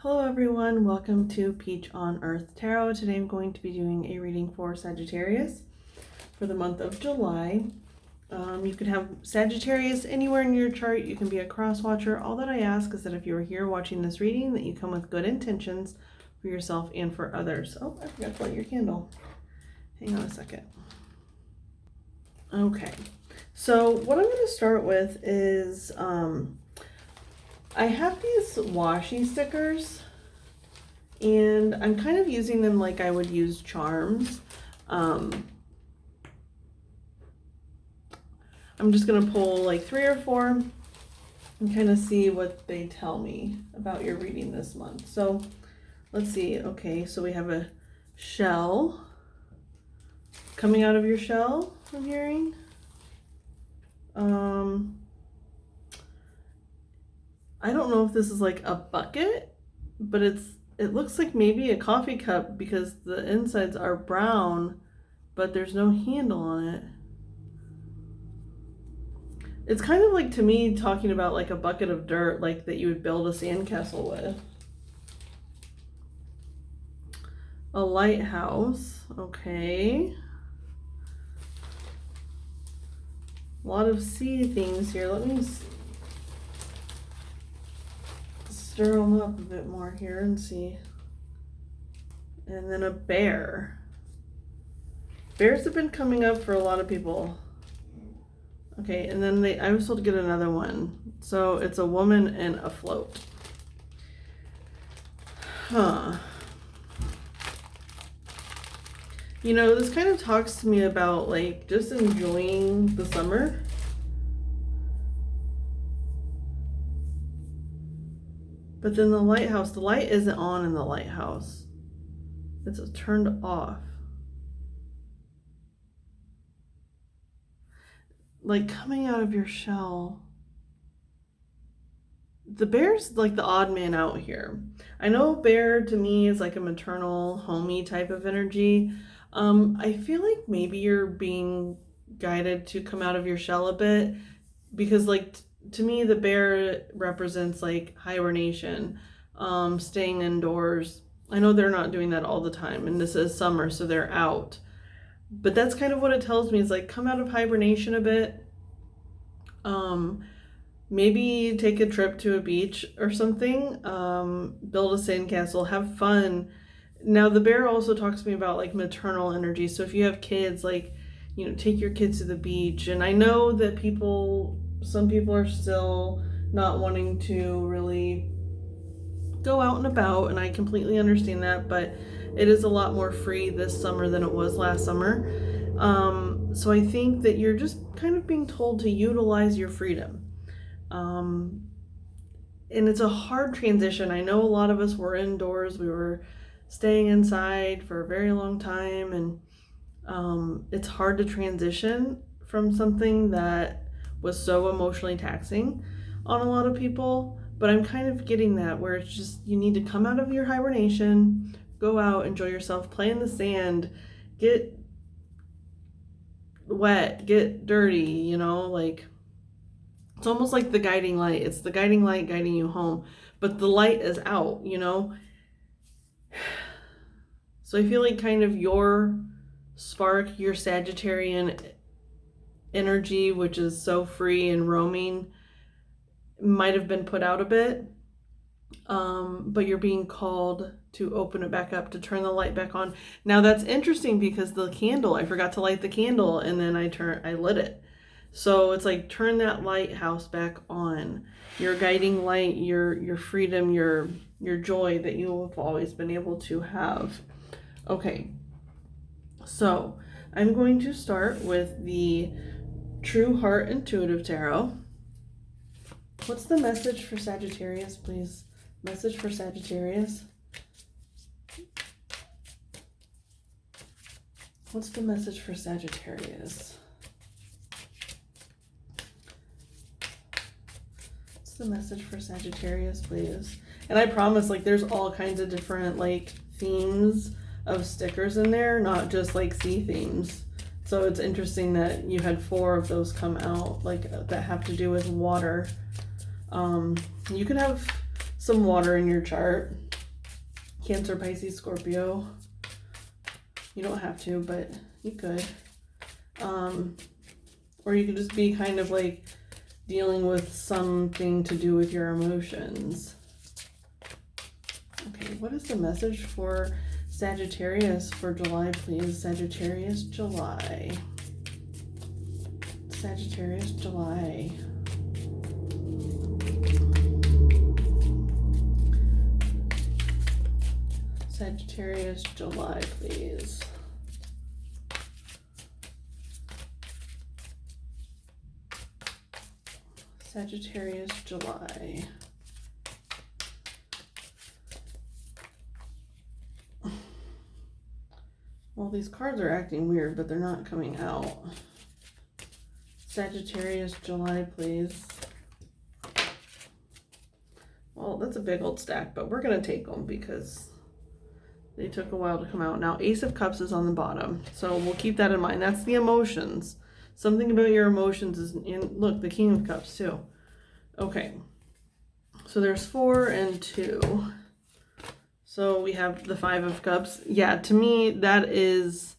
Hello everyone, welcome to Peach on Earth Tarot. Today I'm going to be doing a reading for Sagittarius for the month of July. You can have Sagittarius anywhere in your chart. You can be a cross watcher. All that I ask is that if you're here watching this reading, that you come with good intentions for yourself and for others. Oh, I forgot to light your candle. Hang on a second. Okay, so what I'm going to start with is I have these washi stickers and I'm kind of using them like I would use charms. I'm just going to pull like 3 or 4 and kind of see what they tell me about your reading this month. So let's see. Okay, so we have a shell coming out of your shell, I'm hearing. I don't know if this is like a bucket, but it looks like maybe a coffee cup because the insides are brown, but there's no handle on it. It's kind of like, to me, talking about like a bucket of dirt, like that you would build a sandcastle with. A lighthouse, okay. A lot of sea things here. Let me stir them up a bit more here and see. And then a bear. Bears have been coming up for a lot of people. Okay, and then I was told to get another one. So it's a woman and a float. Huh. You know, this kind of talks to me about like just enjoying the summer. But then the lighthouse, the light isn't on in the lighthouse. It's turned off. Like coming out of your shell. The bear's like the odd man out here. I know bear to me is like a maternal, homey type of energy. I feel like maybe you're being guided to come out of your shell a bit because like to me the bear represents like hibernation, staying indoors. I know they're not doing that all the time and this is summer, so they're out. But that's kind of what it tells me, is like come out of hibernation a bit. Maybe take a trip to a beach or something, build a sandcastle, have fun. Now the bear also talks to me about like maternal energy. So if you have kids, like, you know, take your kids to the beach. And I know that some people are still not wanting to really go out and about, and I completely understand that, but it is a lot more free this summer than it was last summer. So I think that you're just kind of being told to utilize your freedom. And it's a hard transition. I know a lot of us were indoors. We were staying inside for a very long time, and it's hard to transition from something that was so emotionally taxing on a lot of people. But I'm kind of getting that, where it's just you need to come out of your hibernation, go out, enjoy yourself, play in the sand, get wet, get dirty, you know, like it's almost like the guiding light. It's the guiding light guiding you home, but the light is out, you know. So I feel like kind of your spark, your Sagittarian energy, which is so free and roaming, might have been put out a bit, but you're being called to open it back up, to turn the light back on. Now that's interesting because the candle, I forgot to light the candle and then I lit it. So it's like, turn that lighthouse back on. Your guiding light, your freedom, your joy that you have always been able to have. Okay, so I'm going to start with the True Heart Intuitive Tarot. What's the message for Sagittarius, please? Message for Sagittarius. What's the message for Sagittarius? What's the message for Sagittarius, please? And I promise, like, there's all kinds of different, like, themes of stickers in there, not just, like, sea themes. So it's interesting that you had 4 of those come out, like, that have to do with water. You can have some water in your chart. Cancer, Pisces, Scorpio. You don't have to, but you could. Or you could just be kind of like dealing with something to do with your emotions. Okay, what is the message for Sagittarius for July, please? Sagittarius, July. Sagittarius, July. Sagittarius, July, please. Sagittarius, July. Well, these cards are acting weird, but they're not coming out. Sagittarius, July, please. Well, that's a big old stack, but we're going to take them because they took a while to come out. Now, Ace of Cups is on the bottom, so we'll keep that in mind. That's the emotions. Something about your emotions is in, look, the King of Cups too. Okay, so there's 4 and 2. So we have the 5 of Cups. Yeah, to me, that is,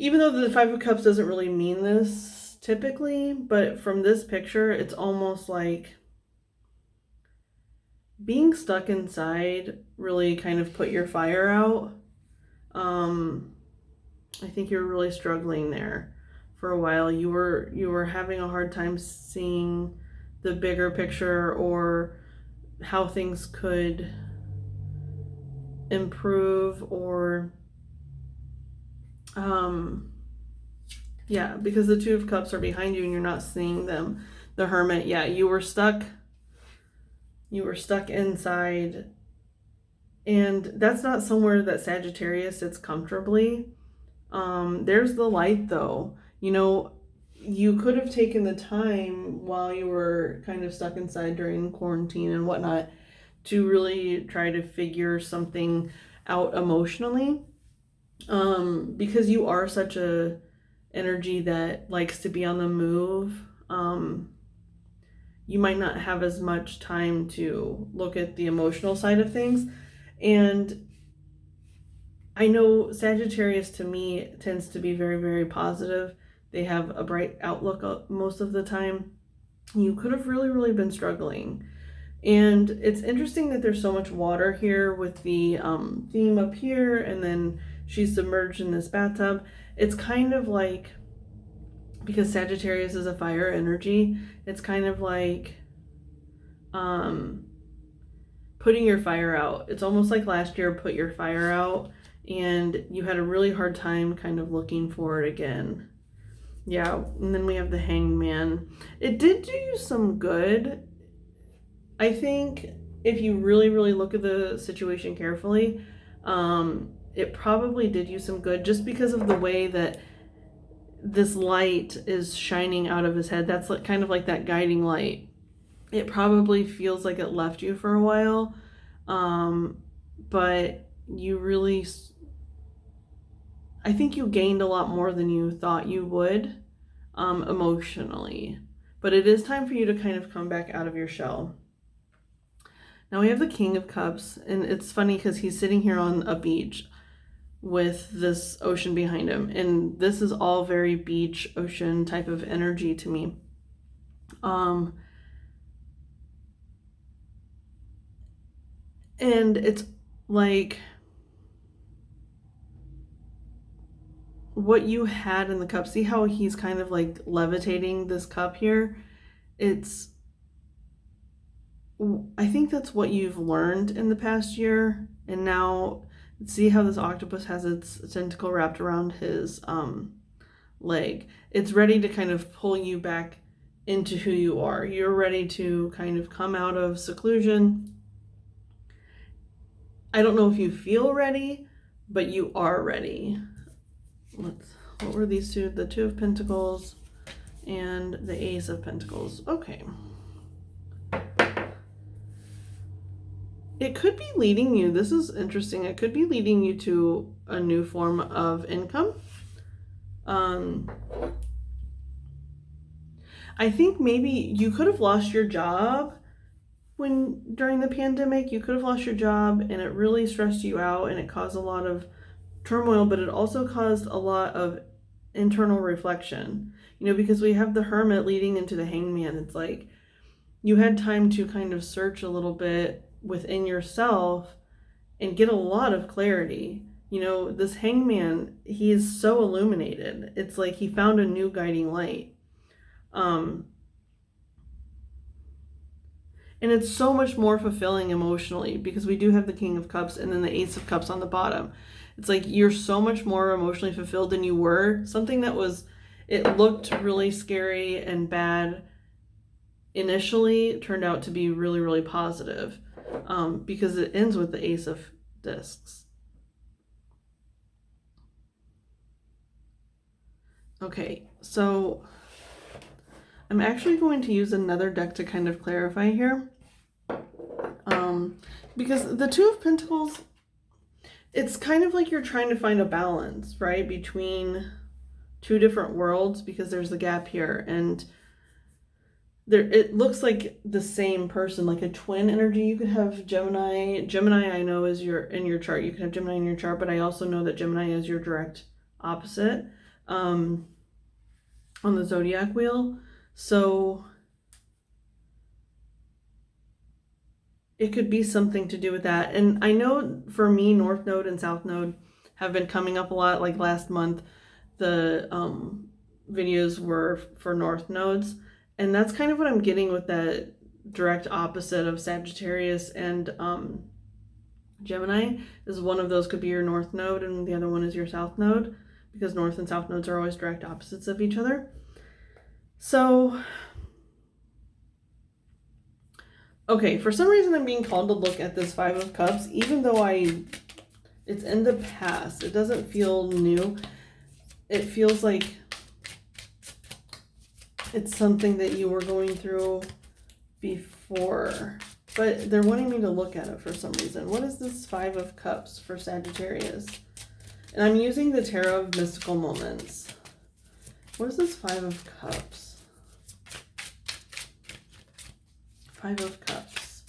even though the 5 of Cups doesn't really mean this typically, but from this picture, it's almost like being stuck inside really kind of put your fire out. I think you're really struggling there for a while. You were having a hard time seeing the bigger picture or how things could improve, or yeah, because the 2 of Cups are behind you and you're not seeing them. The Hermit, yeah, you were stuck inside, and that's not somewhere that Sagittarius sits comfortably. There's the light though. You know, you could have taken the time while you were kind of stuck inside during quarantine and whatnot to really try to figure something out emotionally, because you are such a energy that likes to be on the move. You might not have as much time to look at the emotional side of things. And I know Sagittarius to me tends to be very, very positive. They have a bright outlook most of the time. You could have really, really been struggling. And it's interesting that there's so much water here with the theme up here, and then she's submerged in this bathtub. It's kind of like, because Sagittarius is a fire energy, it's kind of like putting your fire out. It's almost like last year, put your fire out, and you had a really hard time kind of looking for it again. Yeah, and then we have the Hanged Man. It did do you some good. I think if you really, really look at the situation carefully, it probably did you some good just because of the way that this light is shining out of his head. That's like, kind of like that guiding light. It probably feels like it left you for a while, but you really, I think you gained a lot more than you thought you would, emotionally. But it is time for you to kind of come back out of your shell. Now we have the King of Cups, and it's funny because he's sitting here on a beach with this ocean behind him, and this is all very beach, ocean type of energy to me. And it's like what you had in the cup. See how he's kind of like levitating this cup here? I think that's what you've learned in the past year, and now see how this octopus has its tentacle wrapped around his leg. It's ready to kind of pull you back into who you are. You're ready to kind of come out of seclusion. I don't know if you feel ready, but you are ready. What were these two? The 2 of Pentacles and the Ace of Pentacles. Okay. It could be leading you, this is interesting, it could be leading you to a new form of income. I think maybe you could have lost your job during the pandemic, you could have lost your job and it really stressed you out and it caused a lot of turmoil, but it also caused a lot of internal reflection. Because we have the Hermit leading into the Hangman. It's like you had time to kind of search a little bit within yourself and get a lot of clarity. This Hangman, he is so illuminated. It's like he found a new guiding light. And it's so much more fulfilling emotionally because we do have the King of Cups and then the Ace of Cups on the bottom. It's like you're so much more emotionally fulfilled than you were. Something that it looked really scary and bad initially turned out to be really, really positive, because it ends with the Ace of Discs. Okay, so I'm actually going to use another deck to kind of clarify here. Because the Two of Pentacles, it's kind of like you're trying to find a balance, right, between two different worlds, because there's the gap here, and it looks like the same person, like a twin energy. You could have Gemini. Gemini, I know, is in your chart. You can have Gemini in your chart, but I also know that Gemini is your direct opposite on the zodiac wheel. So it could be something to do with that. And I know for me, North Node and South Node have been coming up a lot. Like last month, the videos were for North Nodes. And that's kind of what I'm getting with that direct opposite of Sagittarius and Gemini. Is one of those could be your North Node and the other one is your South Node, because North and South Nodes are always direct opposites of each other. So, okay, for some reason I'm being called to look at this Five of Cups, even though it's in the past. It doesn't feel new. It feels like it's something that you were going through before, but they're wanting me to look at it for some reason. What is this Five of Cups for Sagittarius? And I'm using the Tarot of Mystical Moments. What is this Five of Cups? Five of Cups.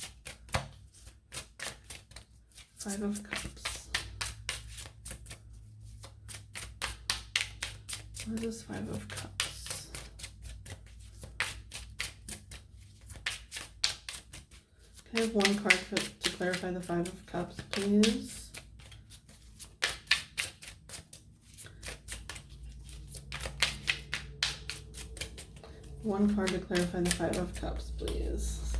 Five of Cups. What is this Five of Cups? Can I have one card to clarify the Five of Cups, please? One card to clarify the Five of Cups, please.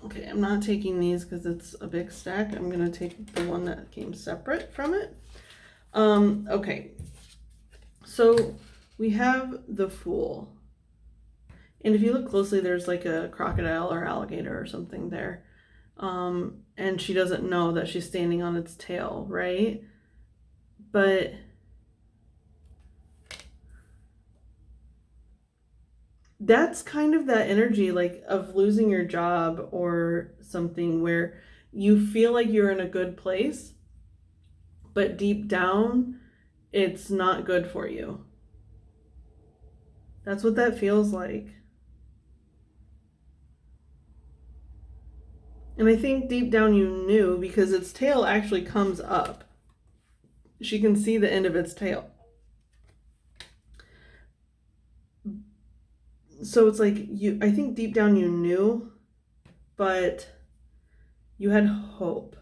Okay, I'm not taking these because it's a big stack. I'm going to take the one that came separate from it. Okay, so we have the Fool. And if you look closely, there's like a crocodile or alligator or something there. And she doesn't know that she's standing on its tail, right? But that's kind of that energy, like of losing your job or something, where you feel like you're in a good place, but deep down, it's not good for you. That's what that feels like. And I think deep down you knew, because its tail actually comes up. She can see the end of its tail. So it's like I think deep down you knew, but you had hope.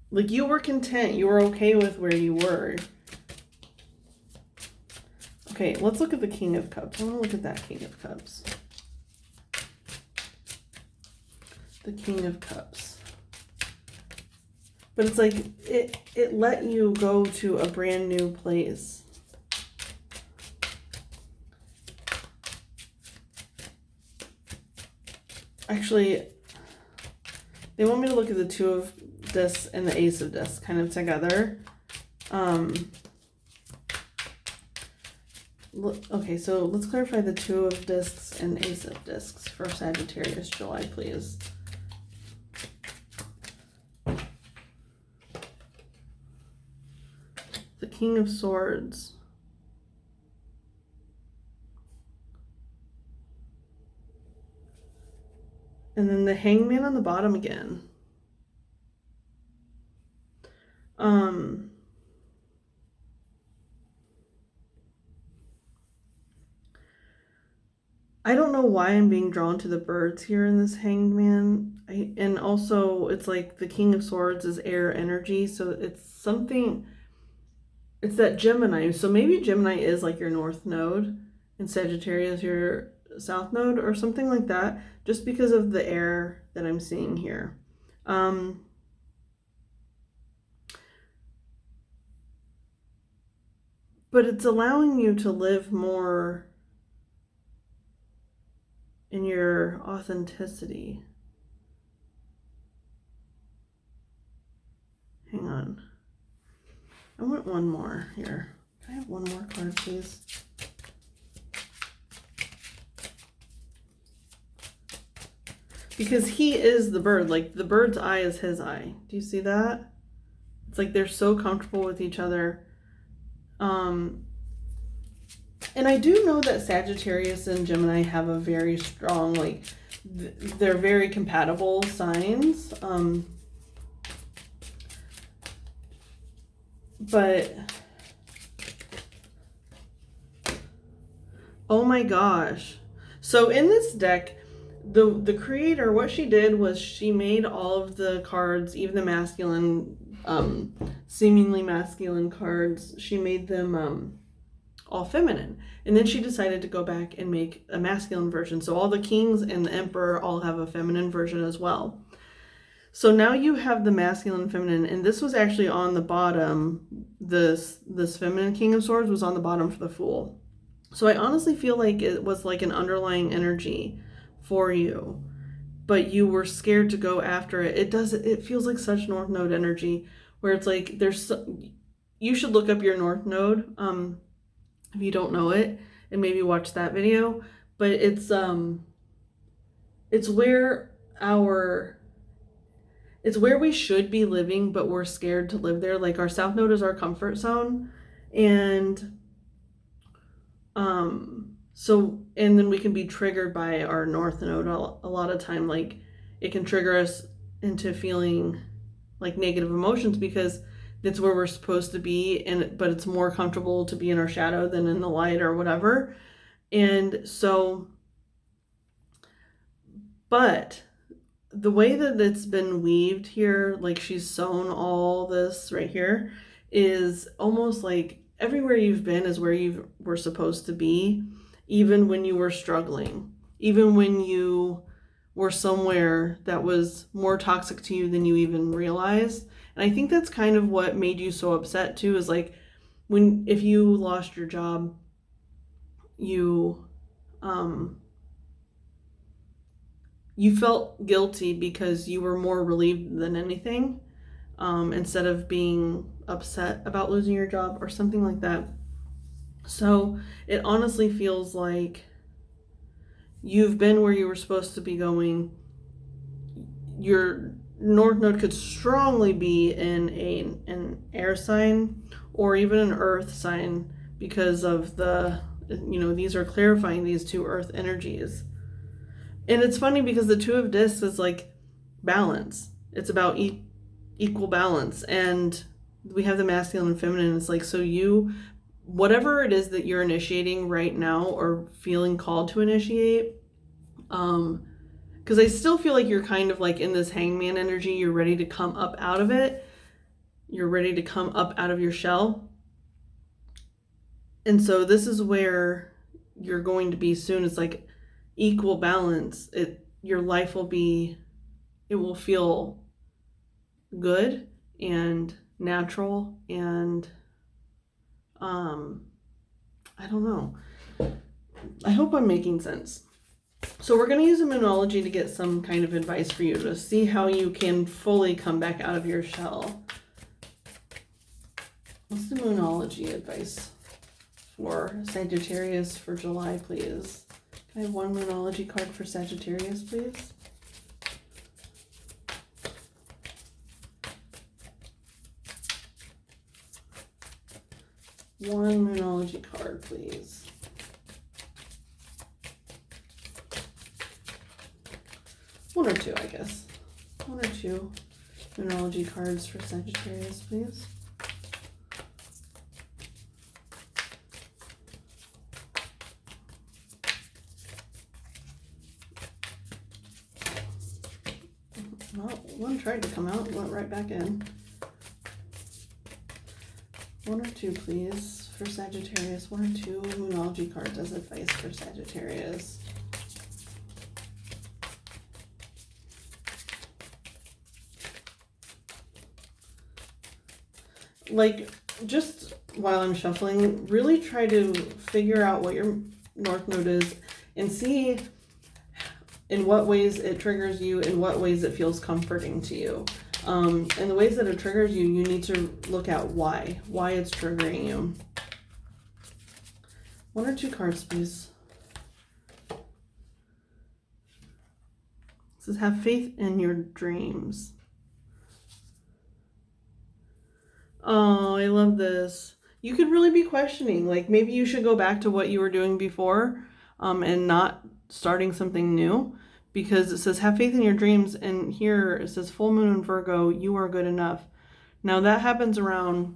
Like you were content, you were okay with where you were. Okay, let's look at the King of Cups. I want to look at that King of Cups. The King of Cups. But it's like it let you go to a brand new place. Actually, they want me to look at the Two of Discs and the Ace of Discs kind of together. Okay, so let's clarify the Two of Discs and Ace of Discs for Sagittarius July, please. The King of Swords. And then the Hangman on the bottom again. I don't know why I'm being drawn to the birds here in this Hangman. And also, it's like the King of Swords is air energy, so it's something. It's that Gemini. So maybe Gemini is like your north node, and Sagittarius your south node, or something like that. Just because of the air that I'm seeing here. But it's allowing you to live more in your authenticity. Hang on. I want one more here. Can I have one more card, please? Because he is the bird. Like, the bird's eye is his eye. Do you see that? It's like they're so comfortable with each other. And I do know that Sagittarius and Gemini have a very strong, like, they're very compatible signs. But, oh my gosh. So in this deck, the creator, what she did was she made all of the cards, even the masculine, seemingly masculine cards, she made them all feminine. And then she decided to go back and make a masculine version. So all the kings and the emperor all have a feminine version as well. So now you have the masculine and feminine, and this was actually on the bottom. This feminine King of Swords was on the bottom for the Fool. So I honestly feel like it was like an underlying energy for you, but you were scared to go after it. It feels like such North Node energy, where it's like you should look up your North Node if you don't know it, and maybe watch that video. But it's where we should be living, but we're scared to live there. Like, our South Node is our comfort zone, and and then we can be triggered by our North Node a lot of time. Like, it can trigger us into feeling like negative emotions because it's where we're supposed to be, but it's more comfortable to be in our shadow than in the light or whatever. And so, but the way that it's been weaved here, like she's sewn all this right here, is almost like everywhere you've been is where you were supposed to be, even when you were struggling, even when you were somewhere that was more toxic to you than you even realized. And I think that's kind of what made you so upset too, is like if you lost your job, you felt guilty because you were more relieved than anything, instead of being upset about losing your job or something like that. So it honestly feels like you've been where you were supposed to be going. Your North Node could strongly be in an air sign or even an earth sign because of these are clarifying these two earth energies. And it's funny because the Two of Discs is like balance. It's about equal balance. And we have the masculine and feminine. It's like, so whatever it is that you're initiating right now or feeling called to initiate, because I still feel like you're kind of like in this Hangman energy. You're ready to come up out of it. You're ready to come up out of your shell. And so this is where you're going to be soon. It's like equal balance. Your life will feel good and natural, and I don't know. I hope I'm making sense. So we're going to use a Moonology to get some kind of advice for you to see how you can fully come back out of your shell. What's the Moonology advice for Sagittarius for July, please? Can I have one Moonology card for Sagittarius, please? One Moonology card, please. One or two, I guess. One or two numerology cards for Sagittarius, please. Well, one tried to come out and went right back in. One or two, please, for Sagittarius. One or two Moonology cards as advice for Sagittarius. Like, just while I'm shuffling, really try to figure out what your North Node is and see in what ways it triggers you, in what ways it feels comforting to you. In the ways that it triggers you, you need to look at why it's triggering you. One or two cards, please. It says, have faith in your dreams. Oh, I love this. You could really be questioning, like maybe you should go back to what you were doing before and not starting something new, because it says have faith in your dreams, and here it says full moon in Virgo, you are good enough. Now that happens around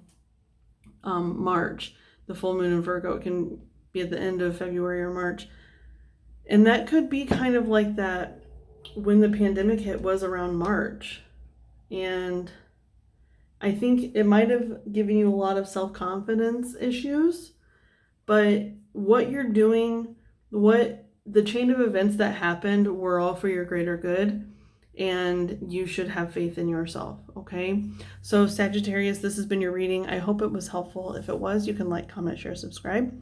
March. The full moon in Virgo, it can be at the end of February or March, and that could be kind of like that when the pandemic hit was around March, and I think it might have given you a lot of self-confidence issues, but what you're doing, what the chain of events that happened were all for your greater good, and you should have faith in yourself, okay? So Sagittarius, this has been your reading. I hope it was helpful. If it was, you can like, comment, share, subscribe.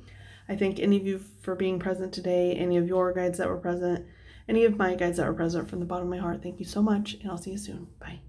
I thank any of you for being present today, any of your guides that were present, any of my guides that were present, from the bottom of my heart. Thank you so much, and I'll see you soon. Bye.